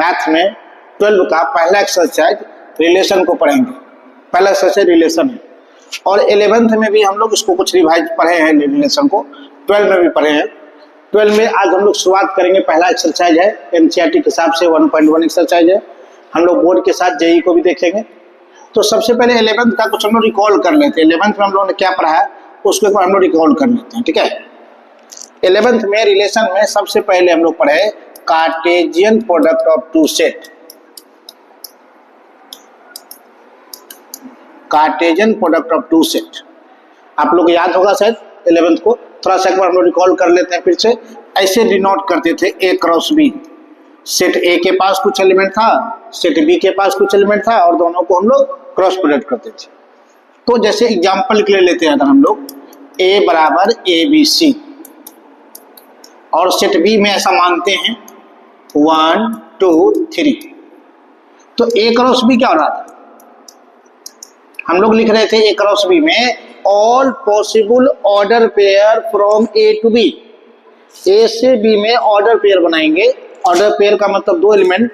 Math में 12 का पहला एक्सरसाइज रिलेशन को पढ़ेंगे। पहला एक्सरसाइज रिलेशन है, और 11th में भी हम लोग इसको कुछ रिवाइज पढ़े हैं रिलेशन को, 12 में भी पढ़े हैं। 12 में आज हम लोग शुरुआत करेंगे। पहला एक्सरसाइज है एनसीईआरटी के हिसाब से 1.1 एक्सरसाइज है। हम लोग बोर्ड के साथ जेई को भी देखेंगे। तो सबसे पहले 11th का कुछ हम लोग रिकॉल कर लेते हैं। 11th में हम लोगों ने क्या पढ़ा है उसके ऊपर हम लोग रिकॉल कर लेते हैं, ठीक है। 11th में रिलेशन में सबसे पहले हम लोग पढ़े Cartesian product of two set. Cartesian product of two set आप लोग याद होगा शायद 11th को, थोड़ा सा एक बार हम लोग रिकॉल कर लेते हैं फिर से। ऐसे डिनोट करते थे ए क्रॉस बी। सेट ए के पास कुछ एलिमेंट था, सेट बी के पास कुछ एलिमेंट था, और दोनों को हम लोग क्रॉस प्रोडक्ट करते थे। तो जैसे एग्जांपल के लिए लेते हैं अगर हम लोग ए बराबर ए बी सी, और सेट बी में ऐसा मानते हैं 1 2 3, तो ए क्रॉस बी क्या हो रहा था, हम लोग लिख रहे थे ए क्रॉस बी में all possible order pair from A to B. A से बी में ऑर्डर पेयर बनाएंगे। ऑर्डर पेयर का मतलब दो एलिमेंट,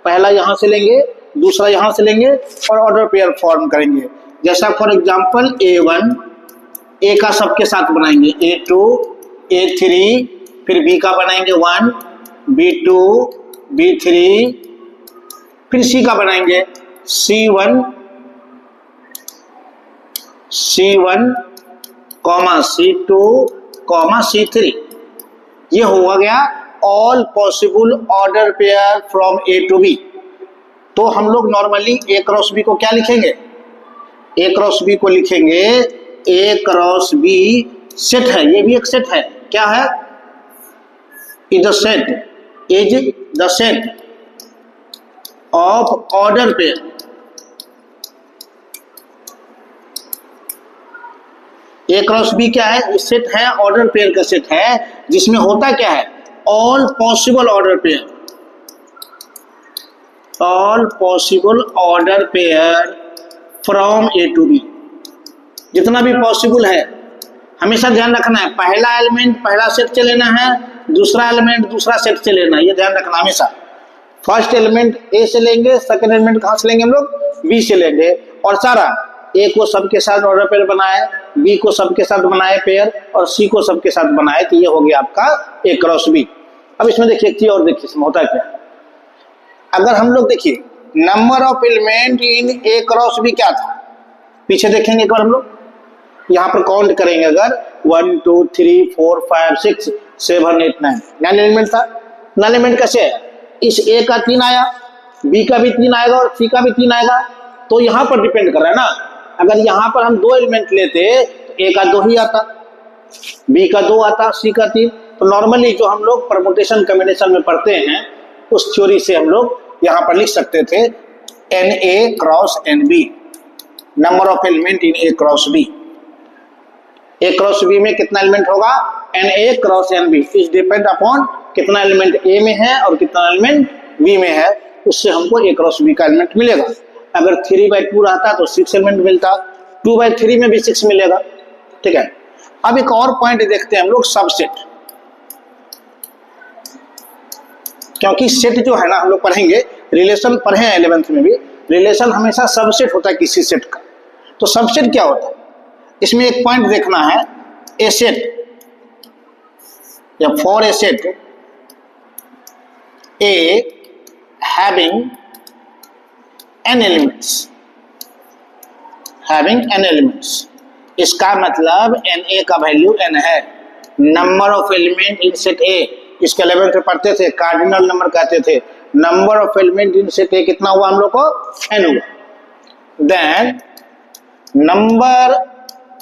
पहला यहां से लेंगे, दूसरा यहां से लेंगे, और ऑर्डर पेयर फॉर्म करेंगे। जैसा फॉर एग्जांपल A1 ए का सबके साथ बनाएंगे, A2 A3, फिर बी का बनाएंगे 1 B2 B3, फिर सी का बनाएंगे C1 C2 C3। ये हो गया all possible order pair from A to B. तो हम लोग नॉर्मली ए क्रॉस बी को क्या लिखेंगे, ए क्रॉस बी को लिखेंगे ए क्रॉस बी सेट है। ये भी एक सेट है, क्या है, is the set of order pair. A cross B क्या है, सेट है, ऑर्डर पेयर का सेट है, जिसमें होता क्या है, all possible order pair, all possible order pair from A to B. जितना भी पॉसिबल है हमेशा ध्यान रखना है, पहला एलिमेंट पहला सेट से लेना है, दूसरा एलिमेंट दूसरा सेट से लेना है, ये ध्यान रखना हमेशा। फर्स्ट एलिमेंट ए से लेंगे, सेकंड एलिमेंट कहां से लेंगे हम लोग, बी से लेंगे, और सारा ए को सबके साथ ऑर्डर पेयर बनाए, बी को सबके साथ बनाए पेयर, और सी को सबके साथ बनाए, तो ये हो गया आपका ए क्रॉस बी। अब इसमें देखिए एक चीज और देखिए इसमें होता क्या, अगर हम लोग देखिए number of element in A cross B क्या था, पीछे देखेंगे एक बार हम लोग, यहाँ पर काउंट करेंगे अगर 1 2 3 4 5 6 7 8 9 9 एलिमेंट था। 9 एलिमेंट कैसे है, इस ए का 3 आया, बी का भी 3 आएगा, और सी का भी 3 आएगा। तो यहाँ पर डिपेंड कर रहा है ना, अगर यहाँ पर हम 2 एलिमेंट लेते तो ए का 2 ही आता, बी का 2 आता, सी का 3। तो नॉर्मली जो हम लोग परमुटेशन कॉम्बिनेशन में पढ़ते हैं उस थ्योरी से हम लोग यहाँ पर लिख सकते थे N A cross N B, number of element in A cross B. A cross B में कितना एलिमेंट होगा, N A cross N B, is depend upon कितना एलिमेंट ए में है और कितना एलिमेंट बी में है, उससे हमको ए क्रॉस बी का एलिमेंट मिलेगा। अगर 3/2 रहता तो 6 एलिमेंट मिलता, 2/3 में भी 6 मिलेगा, ठीक है। अब एक और पॉइंट देखते हैं हम लोग, सबसेट। क्योंकि सेट जो है ना हम लोग पढ़ेंगे, रिलेशन पढ़े हैं 11th में भी, रिलेशन हमेशा सबसेट होता है किसी सेट का। तो सबसेट क्या होता है, इसमें एक पॉइंट देखना है, ए सेट या for A set A having n elements, इसका मतलब na का वैल्यू n है। Number of element in set A, इसके 11th में पढ़ते थे, कार्डिनल नंबर कहते थे। Number of element in set A कितना हुआ हम लोग को, n हुआ। Then number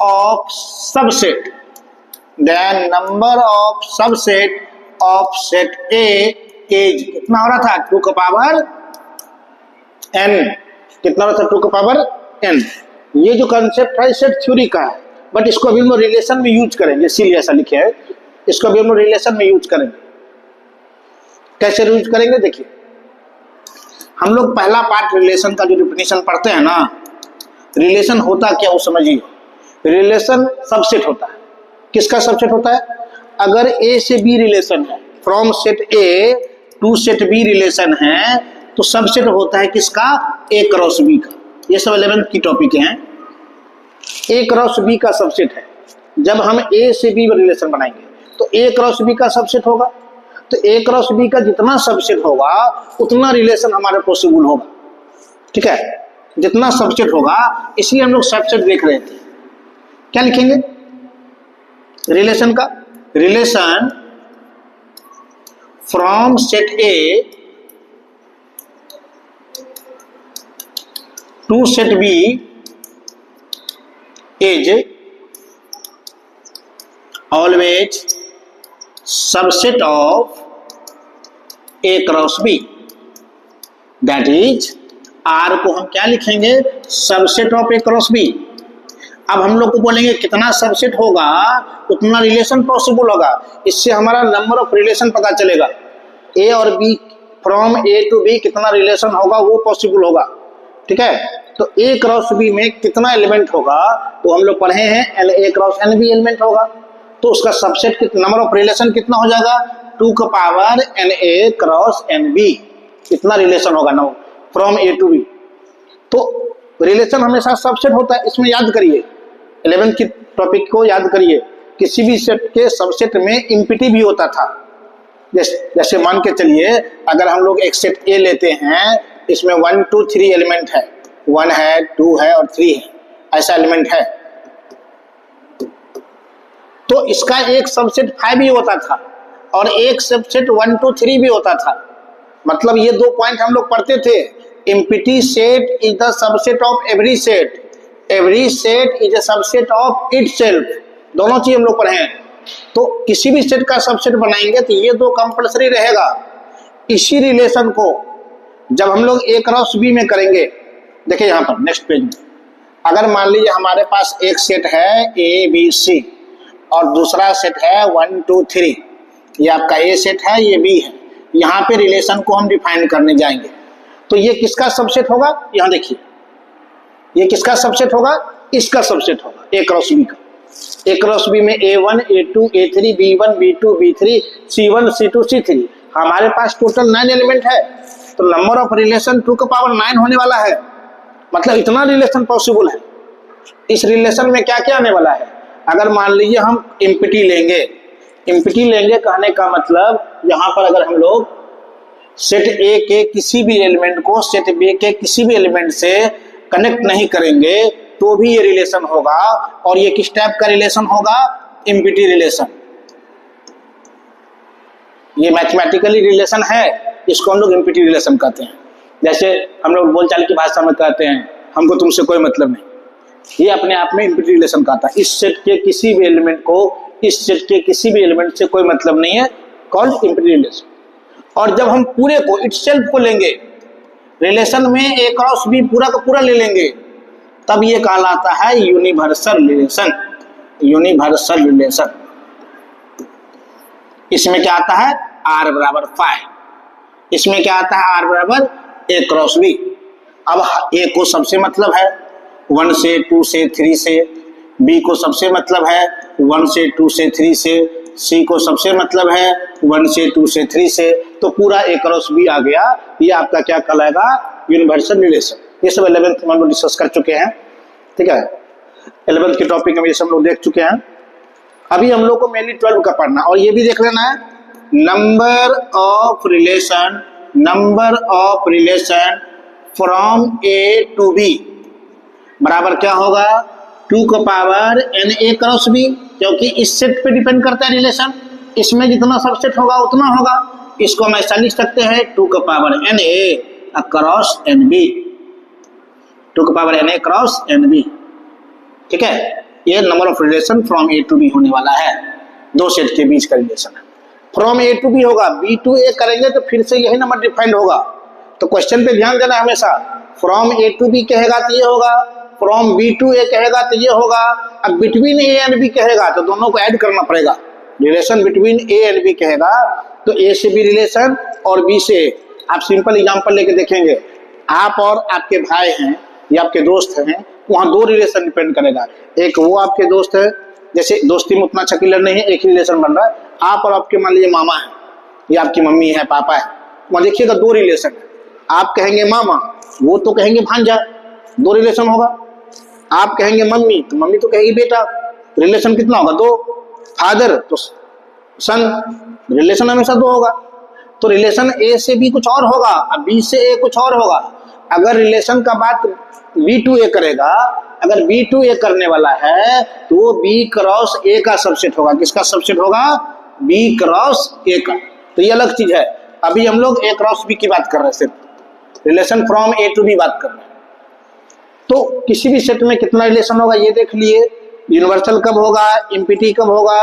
of subset, then number of subset of set A is कितना हो रहा था, 2 का पावर n, कितना होता है 2 का पावर n। ये जो कंसेप्ट है सेट थ्योरी का है, बट इसको अभी हम लोग रिलेशन में यूज करेंगे, इसीलिए ऐसा लिखे है, इसको अभी हम लोग रिलेशन में यूज करेंगे। कैसे यूज करेंगे, देखिए हम लोग पहला पार्ट रिलेशन का जो डिफिनेशन पढ़ते हैं ना, रिलेशन होता क्या वो समझिए। रिलेशन सबसेट होता है, किसका सबसेट होता है, अगर ए से बी रिलेशन है from set A to set B relation है तो सबसेट होता है किसका, ए क्रॉस बी का। ये सब 11th की टॉपिक हैं। ए क्रॉस बी का सबसेट है। जब हम ए से बी रिलेशन बनाएंगे तो ए क्रॉस बी का सबसेट होगा, तो ए क्रॉस बी का जितना सबसेट होगा उतना रिलेशन हमारे पॉसिबल होगा। ठीक है, जितना सबसेट होगा, इसलिए हम लोग सबसेट देख रहे थे। क्या लिखेंगे रिलेशन का, relation from set A to set B is always subset of A cross B. That is R को हम क्या लिखेंगे, subset of A cross B. अब हम लोग को बोलेंगे कितना सबसेट होगा उतना रिलेशन पॉसिबल होगा। इससे हमारा नंबर ऑफ रिलेशन पता चलेगा। ए और B from A to B कितना रिलेशन होगा वो पॉसिबल होगा। ठीक है, तो ए क्रॉस बी में कितना एलिमेंट होगा वो हम लोग पढ़े हैं, N A cross N B element होगा। तो उसका सबसेट नंबर ऑफ रिलेशन कितना हो जाएगा, 2 का power N A cross N B. इतना रिलेशन होगा ना फ्रॉम ए टू बी। तो रिलेशन हमेशा सबसेट होता है। इसमें याद करिए 11th की टॉपिक को याद करिए, किसी भी सेट के सबसेट में इम्पिटी भी होता था। जैसे मान के चलिए अगर हम लोग एक सेट ए लेते हैं, इसमें 1 2 3 एलिमेंट है, 1 है 2 है और 3 है, ऐसा एलिमेंट है, तो इसका एक सबसेट 5 भी होता था और एक सबसेट 1 2 3 भी होता था। मतलब ये 2 पॉइंट हम लोग पढ़ते थे। Empty set is the subset of every set, every set is a subset of itself. दोनों चीज हम लोग पढ़े हैं। तो किसी भी सेट का सबसेट बनाएंगे तो ये 2 कंपलसरी रहेगा। इसी रिलेशन को जब हम लोग ए क्रॉस बी में करेंगे, देखिए यहाँ पर नेक्स्ट पेज में, अगर मान लीजिए हमारे पास एक सेट है ए बी सी और दूसरा सेट है 1 2 3, ये आपका ए सेट है, ये बी है। यहाँ पे रिलेशन को हम डिफाइन करने जाएंगे तो ये किसका सबसेट होगा, यहाँ देखिए ये किसका सबसेट होगा, इसका सबसेट होगा ए क्रॉस बी का। ए क्रॉस बी में A1 A2 A3 B1 B2 B3 C1 C2 C3 हमारे पास टोटल 9 एलिमेंट है। तो नंबर ऑफ रिलेशन 2 का पावर 9 होने वाला है। मतलब इतना रिलेशन पॉसिबल है। इस रिलेशन में क्या क्या आने वाला है, अगर मान लीजिए हम इम्पिटी लेंगे, इम्पिटी लेंगे कहने का मतलब यहाँ पर अगर हम लोग सेट ए के किसी भी एलिमेंट को सेट बी के किसी भी एलिमेंट से कनेक्ट नहीं करेंगे तो भी ये रिलेशन होगा। और ये किस टाइप का रिलेशन होगा, इम्पिटी रिलेशन। ये मैथमेटिकली रिलेशन है, इसको हम लोग इम्पिटी रिलेशन कहते हैं। जैसे हम लोग बोलचाल की भाषा में कहते हैं हमको तुमसे कोई मतलब नहीं, ये अपने आप में इम्पिटी रिलेशन कहता है। इस सेट के किसी भी एलिमेंट को इस सेट के किसी भी एलिमेंट से कोई मतलब नहीं है, कॉल्ड इम्पिटी रिलेशन। और जब हम पूरे को इटसेल्फ को लेंगे रिलेशन में ए क्रॉस बी पूरा का पूरा ले लेंगे तब ये कहलाता है यूनिवर्सल रिलेशन। यूनिवर्सल रिलेशन इसमें क्या आता है, आर बराबर 5, इसमें क्या आता है, आर बराबर ए क्रॉस बी। अब ए को सबसे मतलब है 1 से 2 से 3 से, बी को सबसे मतलब है 1 से 2 से 3 से, सी को सबसे मतलब है 1 से 2 से 3 से। तो पूरा ए क्रॉस बी आ गया। ये आपका क्या कहलाएगा, यूनिवर्सल रिलेशन। ये सब 11th में हम लोग डिस्कस कर चुके हैं। ठीक है, 11th के टॉपिक में ये सब लोग देख चुके हैं। अभी हम लोग को मेनली 12 का पढ़ना और ये भी देख लेना है, number of relation, number of relation from A to B बराबर क्या होगा, 2 का power N A cross B, क्योंकि इस सेट पे डिपेंड करता है रिलेशन। इसमें जितना सबसेट होगा उतना होगा। इसको हम ऐसा लिख सकते हैं 2 का power N A cross N B, 2 का power N A cross N B. ठीक है, ये number of relation from A to B होने वाला है। 2 सेट के बीच का रिलेशन है। फ्रॉम ए टू बी होगा, बी टू ए करेंगे तो फिर से यही नंबर डिफाइंड होगा। तो क्वेश्चन पे ध्यान देना हमेशा, फ्रॉम ए टू बी कहेगा तो ये होगा, फ्रॉम बी टू ए कहेगा तो ये होगा। अब बिटवीन ए एंड बी कहेगा तो दोनों को ऐड करना पड़ेगा। Relation between A and B कहेगा तो ए से बी रिलेशन और बी से। आप सिंपल एग्जांपल लेके देखेंगे, आप और आपके भाई हैं या आपके दोस्त हैं, वहाँ 2 रिलेशन डिपेंड करेगा। एक वो आपके दोस्त है, जैसे दोस्ती में उतना अच्छा क्लियर नहीं है, एक ही रिलेशन बन रहा है। आप और आपके मान लीजिए मामा है या आपकी मम्मी है, पापा है, वहां देखिएगा दो रिलेशन है, आप कहेंगे मामा, वो तो कहेंगे भांजा, दो रिलेशन होगा। आप कहेंगे मम्मी, तो मम्मी तो कहेगी बेटा, रिलेशन कितना होगा? दो। फादर तो सन, रिलेशन हमेशा दो होगा। तो रिलेशन ए से बी कुछ और होगा, अब बी से ए कुछ और होगा। अगर रिलेशन का बात बी टू ए करेगा, अगर बी टू ए करने वाला है तो वो बी क्रॉस ए का सबसेट होगा। किसका सबसेट होगा? बी क्रॉस ए का। तो ये अलग चीज है। अभी हम लोग ए क्रॉस बी की बात कर रहे हैं, सिर्फ relation from A to B बात कर रहे हैं। तो किसी भी सेट में कितना रिलेशन होगा ये देख लिए, यूनिवर्सल कब होगा, एम्पिटी कब होगा,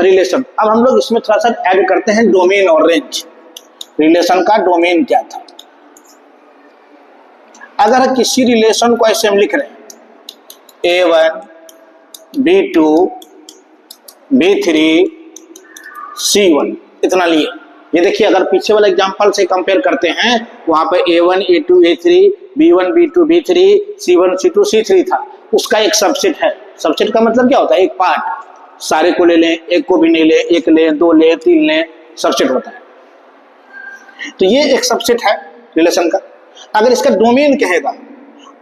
रिलेशन। अब हम लोग इसमें थोड़ा सा ऐड करते हैं डोमेन और रेंज। रिलेशन का डोमेन क्या था? अगर किसी रिलेशन को ऐसे हम लिख रहे हैं A1, B2, B3, C1, इतना लिए। ये देखिए, अगर पीछे वाले एग्जांपल से कंपेयर करते हैं, वहां पर A1, A2, A3, B1, B2, B3, C1, C2, C3 था, उसका एक सबसेट है। सबसेट का मतलब क्या होता है? एक पार्ट। सारे को ले लें, एक को भी नहीं ले, एक ले, दो ले, तीन ले, सबसेट होता है। तो ये एक सबसेट है रिलेशन का। अगर इसका डोमेन कहेगा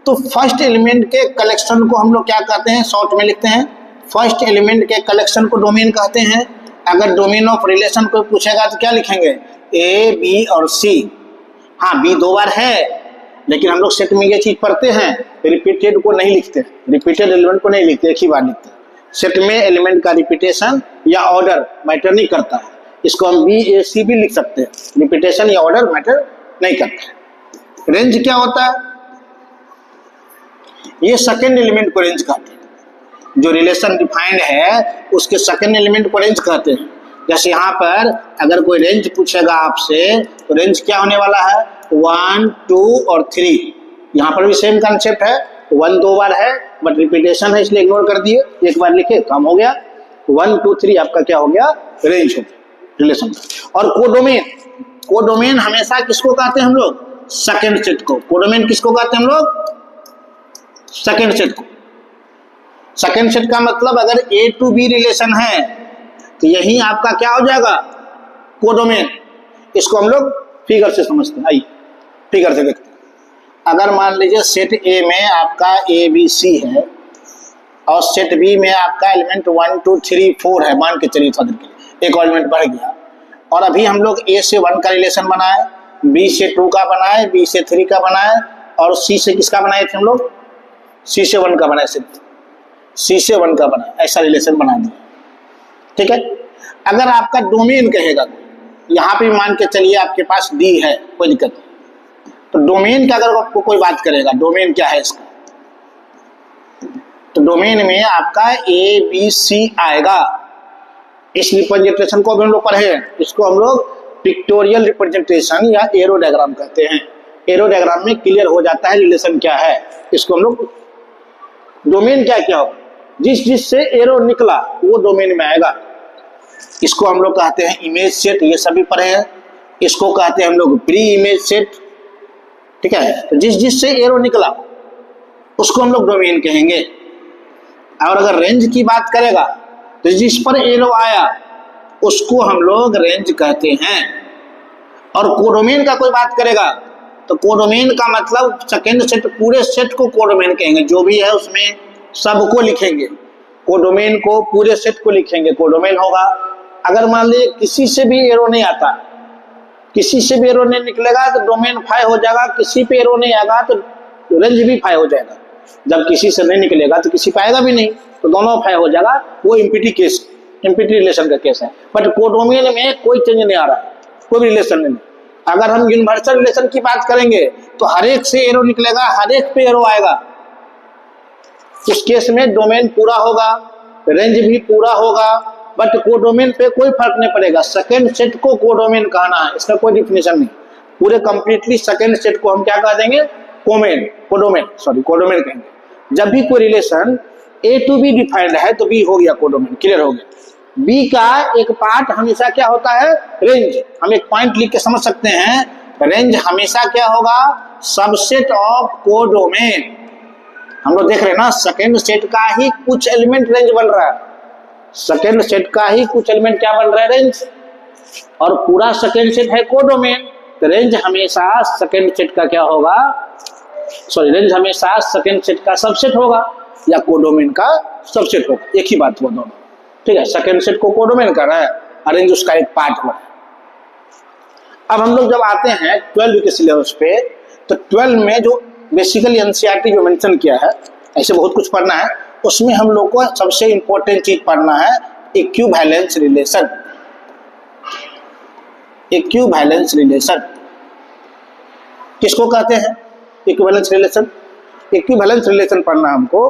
तो फर्स्ट एलिमेंट के कलेक्शन को हम लोग क्या कहते हैं? शॉर्ट में लिखते हैं, फर्स्ट एलिमेंट के कलेक्शन को डोमेन कहते हैं। अगर डोमेन ऑफ रिलेशन को पूछेगा तो क्या लिखेंगे? ए, बी और सी। हाँ, बी दो बार है, लेकिन हम लोग सेट में ये चीज पढ़ते हैं, रिपीटेड को नहीं लिखते, रिपीटेड एलिमेंट को नहीं लिखते, एक ही बार लिखते हैं। सेट में एलिमेंट का रिपीटेशन या ऑर्डर मैटर नहीं करता है। इसको हम बी ए सी भी लिख सकते हैं, रिपीटेशन या ऑर्डर मैटर नहीं करता है। रेंज क्या होता है? ये सेकेंड एलिमेंट को रेंज कहते हैं। जो रिलेशन डिफाइंड है उसके सेकेंड एलिमेंट को रेंज कहते हैं। जैसे यहाँ पर अगर कोई रेंज पूछेगा आपसे तो रेंज क्या होने वाला है? 1, 2 और 3। यहाँ पर भी सेम कंसेप्ट है, 1 दो बार है बट रिपीटेशन है इसलिए इग्नोर कर दिए, एक बार लिखे काम हो गया। 1, 2, 3 आपका क्या हो गया? रेंज हो गया रिलेशन। और कोडोमेन, कोडोमेन हमेशा किसको कहते हैं हम लोग? सेकेंड सेट को। कोडोमेन किसको कहते हैं हम लोग? सेकेंड सेट को। सेकेंड सेट का मतलब अगर ए टू बी रिलेशन है तो यही आपका क्या हो जाएगा? कोडोमेन। इसको हम लोग फिगर से समझते हैं। आइए फिगर से देखते हैं। अगर मान लीजिए सेट ए में आपका ए बी सी है और सेट बी में आपका एलिमेंट 1, 2, 3, 4 है, मान के चलिए थोड़ा देर के लिए, एक एलिमेंट बढ़ गया। और अभी हम लोग ए से 1 का रिलेशन बनाए, बी से 2 का बनाए, बी से 3 का बनाए और सी से किसका बनाए थे हम लोग? सी से 1 का बनाए, सी से 1 का बनाए, ऐसा रिलेशन बना दिया। ठीक है। अगर आपका डोमेन कहेगा, यहाँ पे मान के चलिए आपके पास डी है, कोई दिक्कत नहीं, तो डोमेन का अगर आपको कोई बात करेगा, डोमेन क्या है इसका? तो डोमेन में आपका ए बी सी आएगा। इस रिप्रेजेंटेशन को भी हम लोग पढ़े हैं, इसको हम लोग पिक्टोरियल रिप्रेजेंटेशन या एरो डायग्राम कहते हैं। एरो डायग्राम में क्लियर हो जाता है रिलेशन क्या है। इसको हम लोग डोमेन क्या क्या होगा, जिस जिस से एरो निकला वो डोमेन में आएगा। इसको हम लोग कहते हैं इमेज सेट, ये सभी पढ़े हैं। इसको कहते हैं हम लोग प्री इमेज सेट। ठीक है। तो जिस जिस से एरो निकला उसको हम लोग डोमेन कहेंगे। और अगर रेंज की बात करेगा तो जिस पर एरो आया उसको हम लोग रेंज कहते हैं। और कोडोमेन का कोई बात करेगा तो कोडोमेन का मतलब सेकेंड सेट, पूरे सेट को कोडोमेन कहेंगे, जो भी है उसमें सबको लिखेंगे। कोडोमेन को पूरे सेट को लिखेंगे, कोडोमेन होगा। अगर मान लीजिए किसी से भी एरो नहीं आता, किसी से भी एरो नहीं निकलेगा तो डोमेन फाई हो जाएगा, किसी पे एरो नहीं आएगा तो रेंज भी फाई हो जाएगा। जब किसी से नहीं निकलेगा तो किसी पे आएगा भी नहीं, तो दोनों फाई हो जाएगा। वो इम्पिटी केस, इम्पिटी रिलेशन का केस है। बट कोडोमेन में कोई चेंज नहीं आ रहा, कोई भी रिलेशन नहीं। अगर हम यूनिवर्सल रिलेशन की बात करेंगे तो हर एक से एरो निकलेगा, हर एक पे एरो आएगा। उस केस में डोमेन पूरा होगा, रेंज भी पूरा होगा, बट कोडोमेन पे कोई फर्क नहीं पड़ेगा। सेकेंड सेट को कोडोमेन कहना है, इसका कोई डिफिनेशन नहीं। पूरे कंप्लीटली सेकेंड सेट को हम क्या कह देंगे? कोडोमेन कहेंगे। जब भी कोई relation A to B defined है तो बी हो गया कोडोमेन, क्लियर हो गया। बी का एक पार्ट हमेशा क्या होता है? रेंज। हम एक पॉइंट लिख के समझ सकते हैं, रेंज हमेशा क्या होगा? Subset of codomain. हम लोग देख रहे हैं ना, सेकेंड सेट का ही कुछ एलिमेंट रेंज बन रहा है, सेकेंड सेट का ही कुछ एलिमेंट क्या बन रहा है? रेंज। और पूरा सेकेंड सेट है कोडोमेन। तो रेंज हमेशा सेकंड सेट का क्या होगा, सॉरी रेंज हमेशा सेकंड सेट का सबसेट होगा या कोडोमेन का सबसेट होगा, एक ही बात हुआ दोनों। ठीक है, सेकंड सेट को कोडोमेन कर रहा है और रेंज उसका एक पार्ट हो रहा है। अब हम लोग जब आते हैं 12 के सिलेबस पे, तो 12 में जो बेसिकली एनसीईआरटी जो मेंशन किया है, ऐसे बहुत कुछ पढ़ना है, उसमें हम लोग को सबसे इंपॉर्टेंट चीज पढ़ना है इक्विवेलेंस रिलेशन। इक्विवेलेंस रिलेशन किसको कहते हैं? इक्विवेलेंस रिलेशन, इक्विवेलेंस रिलेशन पढ़ना हमको